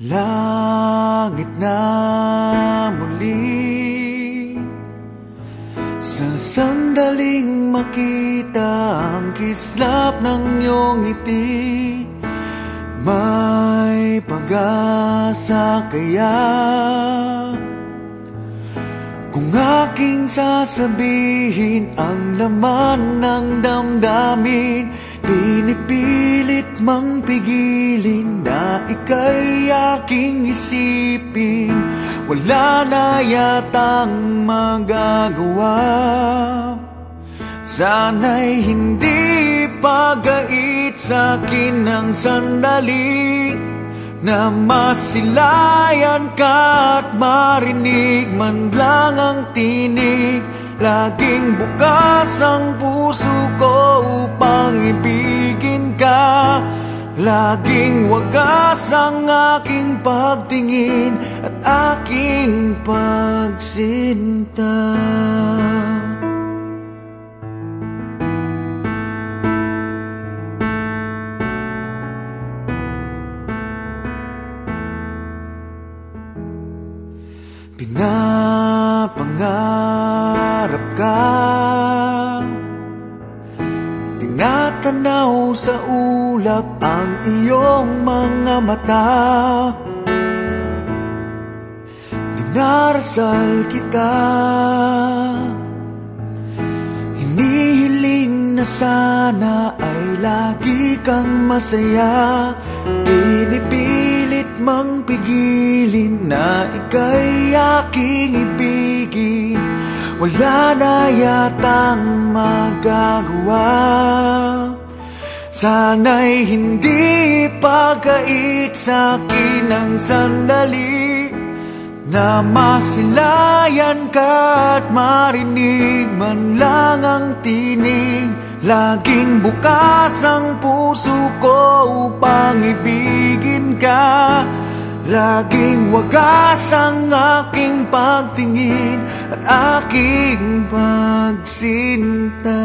Langit na muli, sa sandaling makita ang kislap ng iyong ngiti. May pag-asa kaya kung aking sasabihin ang laman ng damdamin? Pinipilit mang pigilin na ika'y aking isipin. Wala na yatang magagawa. Sana'y hindi pagait sa'kin ng sandali na masilayan ka at marinig man lang ang tinig. Laging bukas ang puso ko upang ibigin ka. Laging wagas ang aking pagtingin at aking pagsinta. Pinapangarap ka, tinatanaw sa ulap ang iyong mga mata. Dinarasal kita, hinihiling na sana ay lagi kang masaya. Pinipilit mang pigilin na ika'y aking ibigin. Wala na yatang magagawa. Sana'y hindi pagait sa'kin ang sandali na masilayan ka at marinig man lang ang tinig. Laging bukas ang puso ko upang ibigin ka. Laging wagas ang aking pagtingin at aking pagsinta.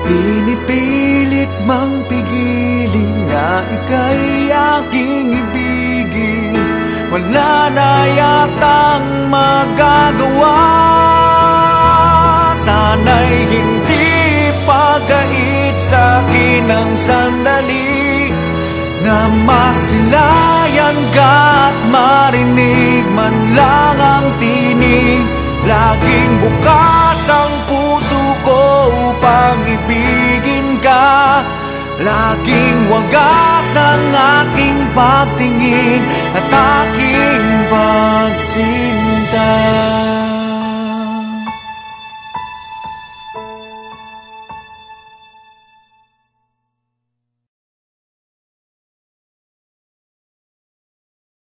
Pinipilit mang pigilin na ika'y aking ibigin. Wala na yatang magagawa. Sana'y hindi pagait sa'kin ang sandali na masilayan ka at marinig man lang ang tinig. Laging bukas ang puso ko upang ibigin ka. Laging wagas ang aking pagtingin at aking pagsinta.